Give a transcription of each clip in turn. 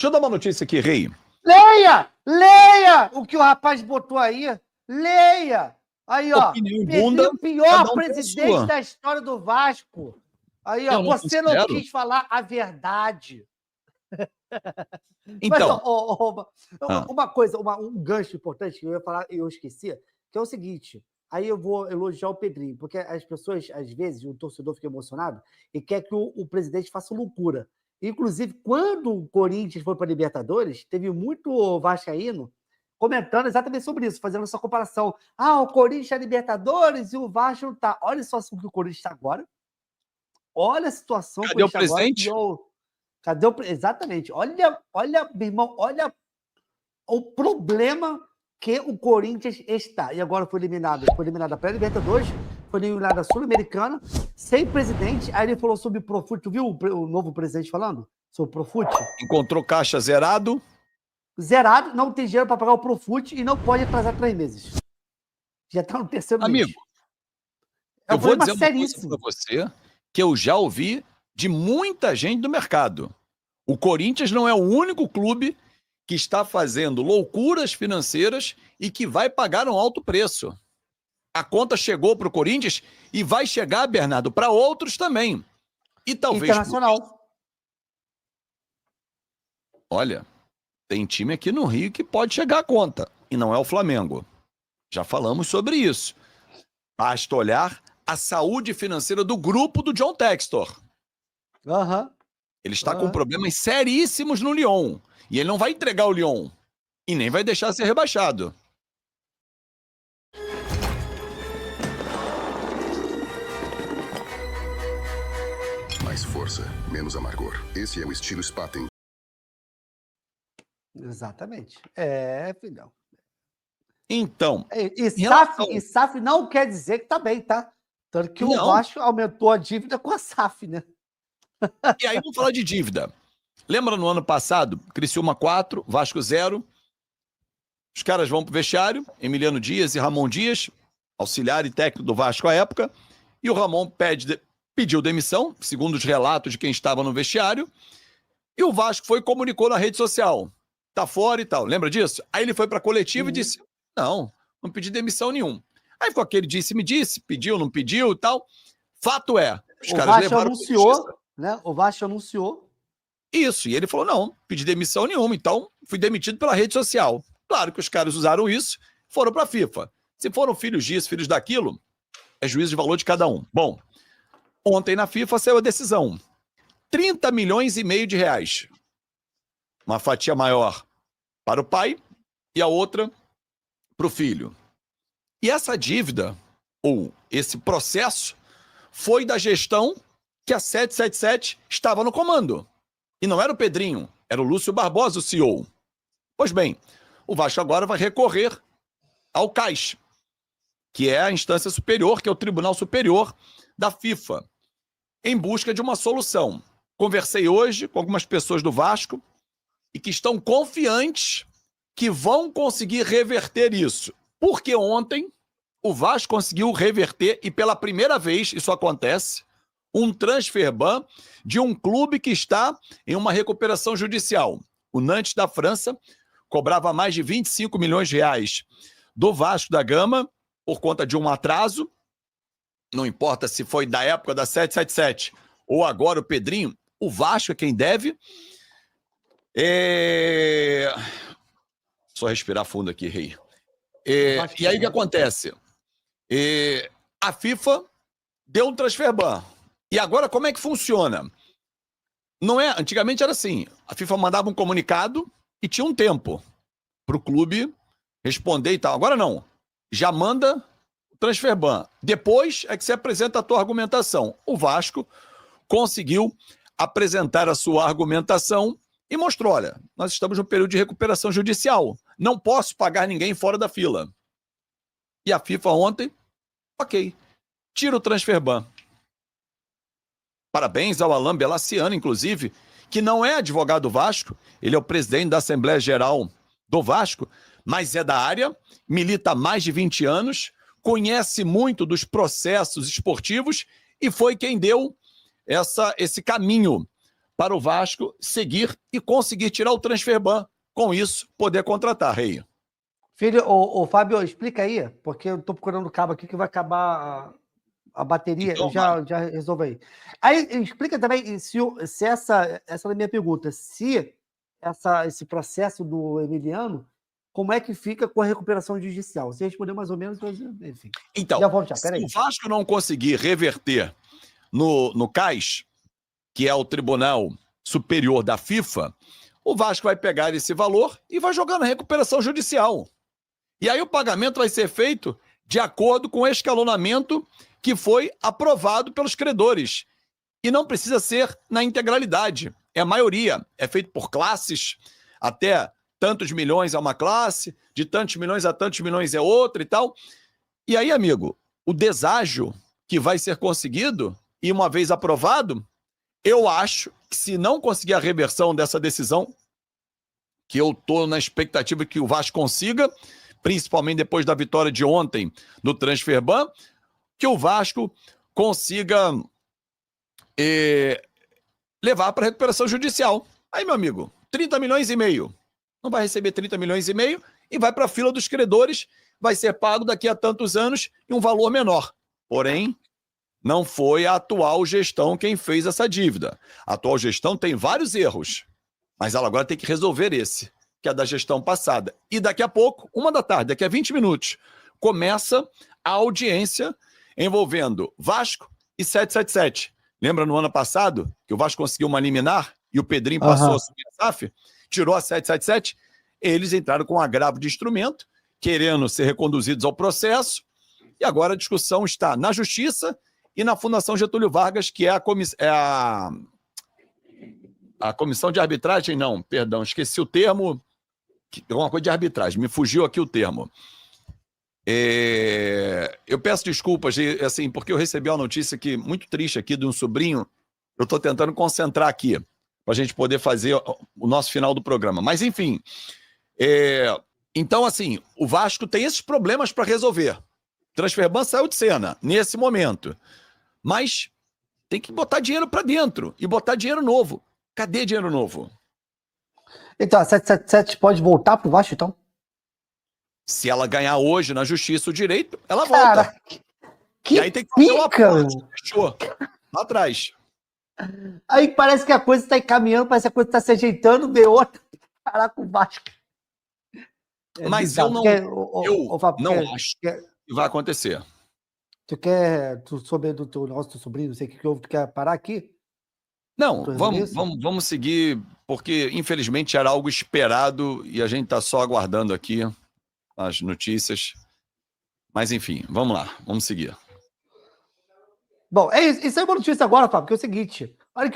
Deixa eu dar uma notícia aqui, Rei. Leia! Leia o que o rapaz botou aí. Leia! Aí, ó. Opinião Pedrinho, bunda, o pior tem a presidente sua. da história do Vasco. Aí, ó. Eu não Você não considero. quis falar a verdade. Mas, Então, uma coisa, um gancho importante que eu ia falar e eu esqueci, que é o seguinte. Aí eu vou elogiar o Pedrinho, porque as pessoas, às vezes, o torcedor fica emocionado e quer que o presidente faça loucura. Inclusive, quando o Corinthians foi para a Libertadores, teve muito vascaíno comentando exatamente sobre isso, fazendo essa comparação. Ah, o Corinthians é Libertadores e o Vasco não está. Olha só o que o Corinthians está agora. Olha a situação cadê o que o Corinthians presidente? está agora. Cadê o... Exatamente. Olha, meu irmão, olha o problema que o Corinthians está. E agora foi eliminado. Foi eliminado da pré-Libertadores, foi eliminado da Sul-Americana, sem presidente. Aí ele falou sobre o Profut. Tu viu o novo presidente falando? Sobre o Profut? Encontrou caixa zerado. Zerado, não tem dinheiro para pagar o Profut e não pode atrasar 3 meses. Já está no terceiro mês. Amigo, eu vou dizer uma coisa para você que eu já ouvi de muita gente do mercado. O Corinthians não é o único clube que está fazendo loucuras financeiras e que vai pagar um alto preço. A conta chegou para o Corinthians e vai chegar, Bernardo, para outros também. E talvez... Internacional. Olha, tem time aqui no Rio que pode chegar à conta, e não é o Flamengo. Já falamos sobre isso. Basta olhar a saúde financeira do grupo do John Textor. Ele está com problemas seríssimos no Lyon. E ele não vai entregar o Lyon. E nem vai deixar ser rebaixado. Mais força, menos amargor. Esse é o estilo Spaten. Exatamente. Filhão. Então... E SAF não quer dizer que tá bem, tá? Tanto que o Vasco aumentou a dívida com a SAF, né? E aí, vamos falar de dívida. Lembra no ano passado? Criciúma 4, Vasco 0. Os caras vão pro vestiário, Emiliano Dias e Ramon Dias, auxiliar e técnico do Vasco à época, e o Ramon pediu demissão, segundo os relatos de quem estava no vestiário, e o Vasco foi e comunicou na rede social. Tá fora e tal. Lembra disso? Aí ele foi pra coletiva e disse, não pedi demissão nenhum. Aí ficou aquele disse-me disse, pediu, não pediu e tal. Fato é, os caras levaram... anunciou, né? O Vasco anunciou. Isso, e ele falou, não pedi demissão nenhuma, então fui demitido pela rede social. Claro que os caras usaram isso, foram pra FIFA. Se foram filhos disso, filhos daquilo, é juízo de valor de cada um. Bom, ontem na FIFA saiu a decisão. 30 milhões e meio de reais. Uma fatia maior para o pai e a outra para o filho. E essa dívida, ou esse processo, foi da gestão que a 777 estava no comando. E não era o Pedrinho, era o Lúcio Barbosa, o CEO. Pois bem, o Vasco agora vai recorrer ao CAIS, que é a instância superior, que é o Tribunal Superior da FIFA, em busca de uma solução. Conversei hoje com algumas pessoas do Vasco e que estão confiantes que vão conseguir reverter isso. Porque ontem o Vasco conseguiu reverter, e pela primeira vez isso acontece, um transfer ban de um clube que está em uma recuperação judicial. O Nantes da França cobrava mais de 25 milhões de reais do Vasco da Gama por conta de um atraso. Não importa se foi da época da 777 ou agora o Pedrinho, o Vasco é quem deve. Só respirar fundo aqui, Rei. E aí o que acontece? A FIFA deu um transfer ban. E agora como é que funciona? Não é, antigamente era assim, a FIFA mandava um comunicado e tinha um tempo para o clube responder e tal. Agora não, já manda o transfer ban. Depois é que você apresenta a tua argumentação. O Vasco conseguiu apresentar a sua argumentação e mostrou, olha, nós estamos num período de recuperação judicial, não posso pagar ninguém fora da fila. E a FIFA ontem, ok, tira o transfer ban. Parabéns ao Alain Belaciano, inclusive, que não é advogado do Vasco, ele é o presidente da Assembleia Geral do Vasco, mas é da área, milita há mais de 20 anos, conhece muito dos processos esportivos e foi quem deu esse caminho para o Vasco seguir e conseguir tirar o transfer ban. Com isso, poder contratar, Rei. Filho, ô, Fábio, explica aí, porque eu tô procurando o cabo aqui que vai acabar a bateria, Então, eu já resolvo aí. Aí, explica também se essa é a minha pergunta, se esse processo do Emiliano, como é que fica com a recuperação judicial? Você respondeu mais ou menos, mas, enfim. Então, Já volto já, se peraí. o Vasco não conseguir reverter no CAS, que é o Tribunal Superior da FIFA, o Vasco vai pegar esse valor e vai jogar na recuperação judicial. E aí o pagamento vai ser feito de acordo com o escalonamento que foi aprovado pelos credores. E não precisa ser na integralidade. É a maioria. É feito por classes, até tantos milhões é uma classe, de tantos milhões a tantos milhões é outra e tal. E aí, amigo, o deságio que vai ser conseguido, e uma vez aprovado, eu acho que se não conseguir a reversão dessa decisão, que eu estou na expectativa que o Vasco consiga, principalmente depois da vitória de ontem no transfer ban, que o Vasco consiga levar para recuperação judicial. Aí, meu amigo, 30 milhões e meio. Não vai receber 30 milhões e meio e vai para a fila dos credores, vai ser pago daqui a tantos anos em um valor menor. Porém, não foi a atual gestão quem fez essa dívida. A atual gestão tem vários erros, mas ela agora tem que resolver esse, que é da gestão passada. E daqui a pouco, 13h, daqui a 20 minutos, começa a audiência envolvendo Vasco e 777. Lembra no ano passado que o Vasco conseguiu uma liminar e o Pedrinho passou a subir a SAF? Tirou a 777? Eles entraram com um agravo de instrumento, querendo ser reconduzidos ao processo, e agora a discussão está na Justiça e na Fundação Getúlio Vargas, que é a comissão de arbitragem, não, perdão, esqueci o termo, alguma coisa de arbitragem, me fugiu aqui o termo. Eu peço desculpas, assim, porque eu recebi uma notícia aqui, muito triste aqui de um sobrinho, eu estou tentando concentrar aqui, para a gente poder fazer o nosso final do programa. Mas, enfim, então, assim, o Vasco tem esses problemas para resolver. O transfer ban saiu de cena, nesse momento. Mas tem que botar dinheiro para dentro e botar dinheiro novo. Cadê dinheiro novo? Então, a 777 pode voltar pro Vasco, então? Se ela ganhar hoje na Justiça o direito, ela Cara, volta. que E aí tem que fazer uma pica, parte, fechou. Lá atrás. Aí parece que a coisa está encaminhando, parece que a coisa está se ajeitando, vê outra. Caraca, o Vasco. Mas eu não, não acho que vai acontecer. Tu souber do teu nosso sobrinho, não sei o que houve, tu quer parar aqui? Não, vamos seguir, porque infelizmente era algo esperado e a gente está só aguardando aqui as notícias. Mas enfim, vamos lá, vamos seguir. Bom, isso é uma notícia agora, Fábio, que é o seguinte, olha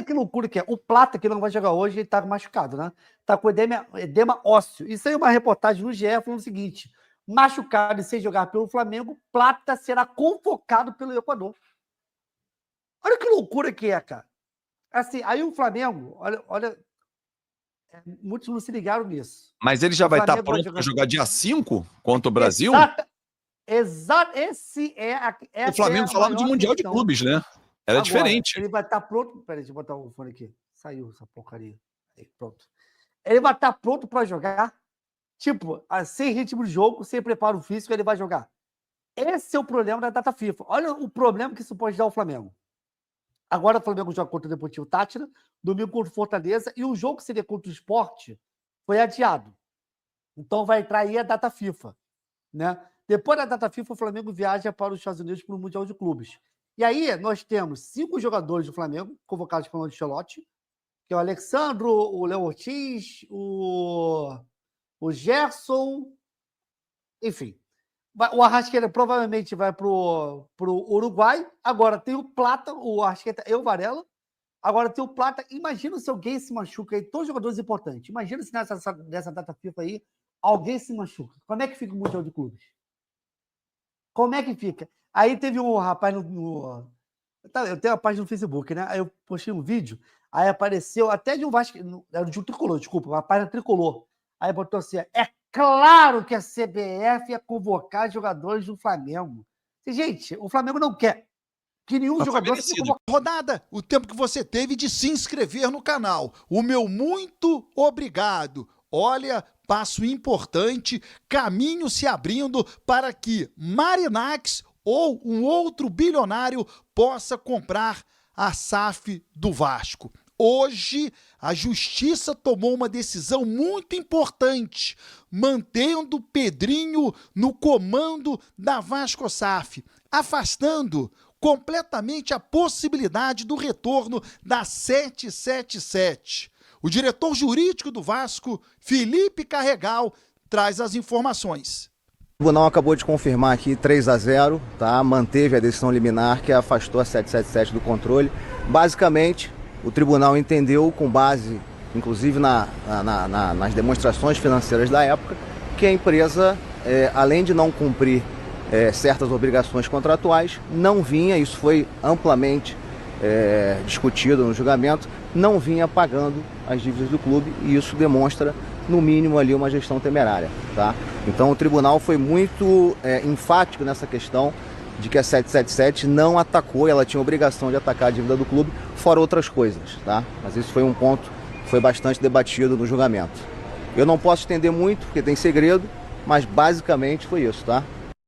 que loucura que é. O Plata, que não vai jogar hoje, ele tá machucado, né? Tá com edema ósseo. Isso aí é uma reportagem no GE falando o seguinte: machucado e sem jogar pelo Flamengo, Plata será convocado pelo Equador. Olha que loucura que é, cara. Assim, aí o Flamengo, olha, muitos não se ligaram nisso. Mas ele já vai estar pronto para jogar dia 5 contra o Brasil? Exato. O Flamengo falava de Mundial de Clubes, né? Era agora, diferente. Ele vai estar pronto. Peraí, deixa eu botar o fone aqui. Saiu essa porcaria. Aí, pronto. Ele vai estar pronto para jogar. Tipo, sem ritmo de jogo, sem preparo físico, ele vai jogar. Esse é o problema da data FIFA. Olha o problema que isso pode dar ao Flamengo. Agora o Flamengo joga contra o Deportivo Táchira, domingo contra o Fortaleza, e o jogo que seria contra o Sport foi adiado. Então vai entrar aí a data FIFA, né? Depois da data FIFA, o Flamengo viaja para os Estados Unidos para o Mundial de Clubes. E aí nós temos 5 jogadores do Flamengo convocados pelo Ancelotti, que é o Alexandro, o Léo Ortiz, o Gerson, enfim. O Arrascaeta provavelmente vai para o Uruguai. Agora tem o Plata, o Arrascaeta e o Varela. Agora tem o Plata. Imagina se alguém se machuca aí, todos os jogadores importantes. Imagina se nessa data FIFA aí, alguém se machuca. Como é que fica o Mundial de Clubes? Como é que fica? Aí teve um rapaz eu tenho uma página no Facebook, né? Aí eu postei um vídeo, aí apareceu até de um Vasco, era de um tricolor, desculpa, uma página tricolor. Aí botou assim: é claro que a CBF ia convocar jogadores do Flamengo. Gente, o Flamengo não quer. que nenhum Mas foi jogador merecido. se Rodada, o tempo que você teve de se inscrever no canal. O meu muito obrigado. Olha, passo importante, caminho se abrindo para que Marinax ou um outro bilionário possa comprar a SAF do Vasco. Hoje, a Justiça tomou uma decisão muito importante, mantendo Pedrinho no comando da Vasco SAF, afastando completamente a possibilidade do retorno da 777. O diretor jurídico do Vasco, Felipe Carregal, traz as informações. O tribunal acabou de confirmar aqui 3-0, tá? Manteve a decisão liminar que afastou a 777 do controle. Basicamente, o tribunal entendeu, com base inclusive nas demonstrações financeiras da época, que a empresa, além de não cumprir certas obrigações contratuais, não vinha, isso foi amplamente discutido no julgamento, não vinha pagando as dívidas do clube, e isso demonstra, no mínimo, ali uma gestão temerária, tá? Então o tribunal foi muito enfático nessa questão de que a 777 não atacou, ela tinha obrigação de atacar a dívida do clube, fora outras coisas, tá? Mas isso foi um ponto que foi bastante debatido no julgamento. Eu não posso estender muito, porque tem segredo, mas basicamente foi isso, tá?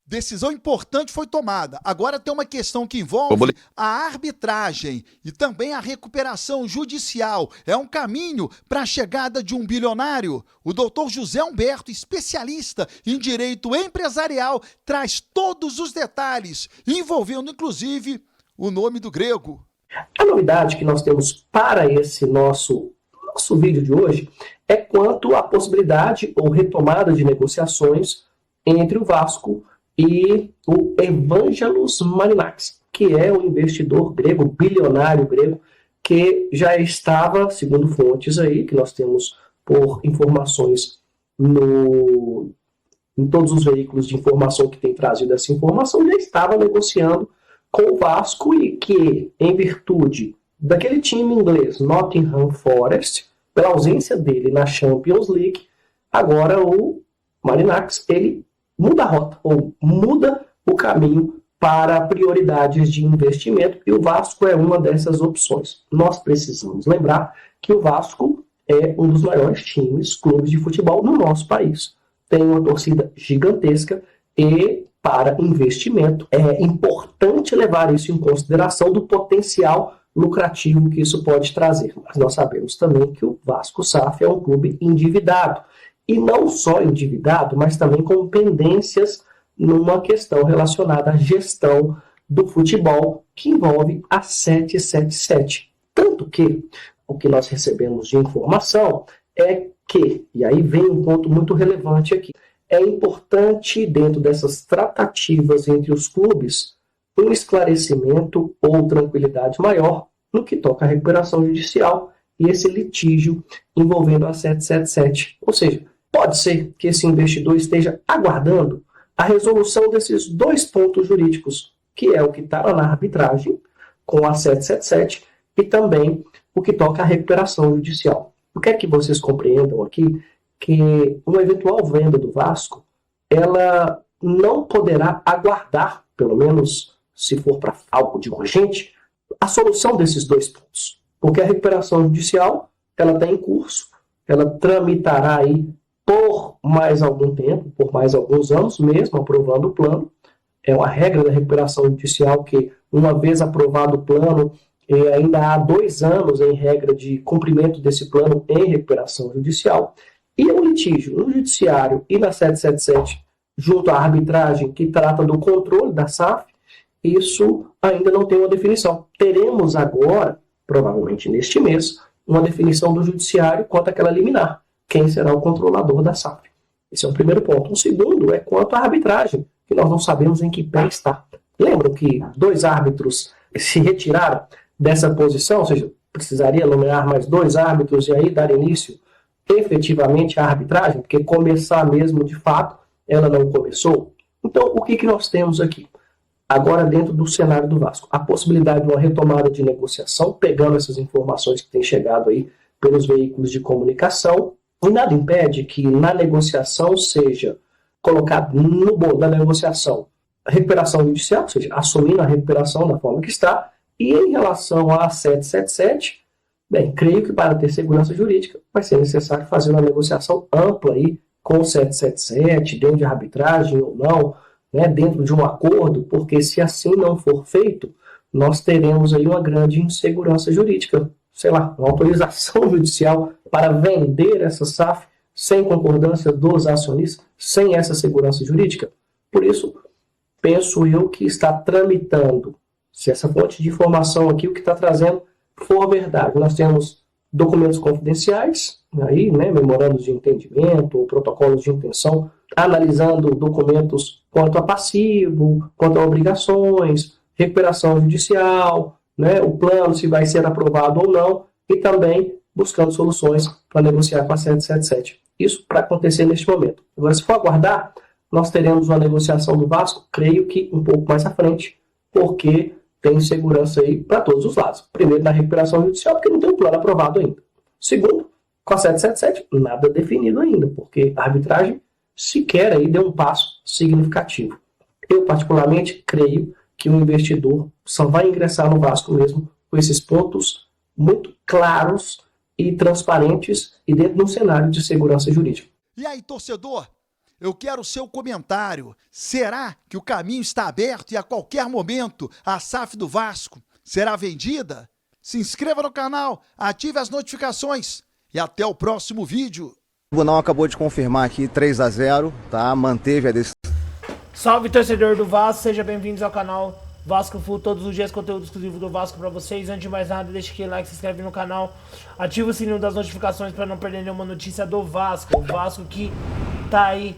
Decisão importante foi tomada. Agora tem uma questão que envolve a arbitragem e também a recuperação judicial. É um caminho para a chegada de um bilionário. O doutor José Humberto, especialista em direito empresarial, traz todos os detalhes, envolvendo inclusive o nome do grego. A novidade que nós temos para esse nosso vídeo de hoje é quanto à possibilidade ou retomada de negociações entre o Vasco e o Evangelos Marinax, que é um investidor grego, bilionário grego, que já estava, segundo fontes aí, que nós temos por informações em todos os veículos de informação que tem trazido essa informação, já estava negociando com o Vasco e que, em virtude daquele time inglês, Nottingham Forest, pela ausência dele na Champions League, agora o Marinax, ele muda a rota, ou muda o caminho para prioridades de investimento, e o Vasco é uma dessas opções. Nós precisamos lembrar que o Vasco é um dos maiores clubes de futebol no nosso país. Tem uma torcida gigantesca e, para investimento, é importante levar isso em consideração do potencial lucrativo que isso pode trazer. Mas nós sabemos também que o Vasco SAF é um clube endividado. E não só endividado, mas também com pendências numa questão relacionada à gestão do futebol, que envolve a 777. Tanto que o que nós recebemos de informação é que, e aí vem um ponto muito relevante aqui, é importante, dentro dessas tratativas entre os clubes, um esclarecimento ou tranquilidade maior no que toca à recuperação judicial e esse litígio envolvendo a 777. Ou seja, pode ser que esse investidor esteja aguardando a resolução desses dois pontos jurídicos, que é o que está na arbitragem com a 777 e também o que toca à recuperação judicial. Eu quero que vocês compreendam aqui que uma eventual venda do Vasco, ela não poderá aguardar, pelo menos se for para algo de urgente, a solução desses dois pontos. Porque a recuperação judicial, ela está em curso, ela tramitará aí por mais algum tempo, por mais alguns anos, mesmo aprovando o plano. É uma regra da recuperação judicial que, uma vez aprovado o plano, ainda há 2 anos em regra de cumprimento desse plano em recuperação judicial. E o litígio no judiciário e na 777, junto à arbitragem que trata do controle da SAF, isso ainda não tem uma definição. Teremos agora, provavelmente neste mês, uma definição do judiciário quanto àquela liminar. Quem será o controlador da SAF? Esse é o primeiro ponto. O segundo é quanto à arbitragem, que nós não sabemos em que pé está. Lembram que 2 árbitros se retiraram dessa posição, ou seja, precisaria nomear mais 2 árbitros e aí dar início efetivamente à arbitragem, porque começar mesmo de fato, ela não começou. Então, o que nós temos aqui? Agora, dentro do cenário do Vasco, a possibilidade de uma retomada de negociação, pegando essas informações que têm chegado aí pelos veículos de comunicação, e nada impede que na negociação seja colocado no bolo da negociação recuperação judicial, ou seja, assumindo a recuperação da forma que está, e em relação à 777, bem, creio que para ter segurança jurídica vai ser necessário fazer uma negociação ampla aí com o 777, dentro de arbitragem ou não, né, dentro de um acordo, porque se assim não for feito, nós teremos aí uma grande insegurança jurídica, sei lá, uma autorização judicial para vender essa SAF sem concordância dos acionistas, sem essa segurança jurídica. Por isso, penso eu que está tramitando, se essa fonte de informação aqui, o que está trazendo for verdade. Nós temos documentos confidenciais, aí, né, memorandos de entendimento, ou protocolos de intenção, analisando documentos quanto a passivo, quanto a obrigações, recuperação judicial, né, o plano se vai ser aprovado ou não, e também buscando soluções para negociar com a 777. Isso para acontecer neste momento. Agora, se for aguardar, nós teremos uma negociação do Vasco, creio que um pouco mais à frente, porque tem segurança aí para todos os lados. Primeiro, na recuperação judicial, porque não tem um plano aprovado ainda. Segundo, com a 777, nada definido ainda, porque a arbitragem sequer aí deu um passo significativo. Eu, particularmente, creio que o investidor só vai ingressar no Vasco mesmo com esses pontos muito claros e transparentes e dentro de um cenário de segurança jurídica. E aí, torcedor? Eu quero o seu comentário. Será que o caminho está aberto e a qualquer momento a SAF do Vasco será vendida? Se inscreva no canal, ative as notificações e até o próximo vídeo. O tribunal acabou de confirmar aqui 3-0, tá? Manteve a decisão. Salve, torcedor do Vasco, sejam bem-vindos ao canal Vasco Full, todos os dias conteúdo exclusivo do Vasco pra vocês. Antes de mais nada, deixa aquele like, se inscreve no canal, ativa o sininho das notificações pra não perder nenhuma notícia do Vasco. O Vasco que tá aí,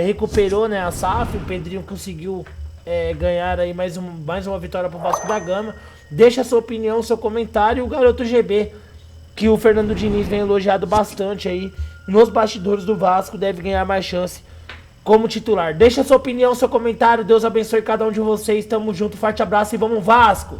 recuperou, né, a SAF, o Pedrinho conseguiu ganhar aí mais uma vitória pro Vasco da Gama. Deixa a sua opinião, seu comentário, o garoto GB, que o Fernando Diniz vem elogiado bastante aí nos bastidores do Vasco, deve ganhar mais chance como titular. Deixa a sua opinião, seu comentário, Deus abençoe cada um de vocês, tamo junto, forte abraço e vamos Vasco!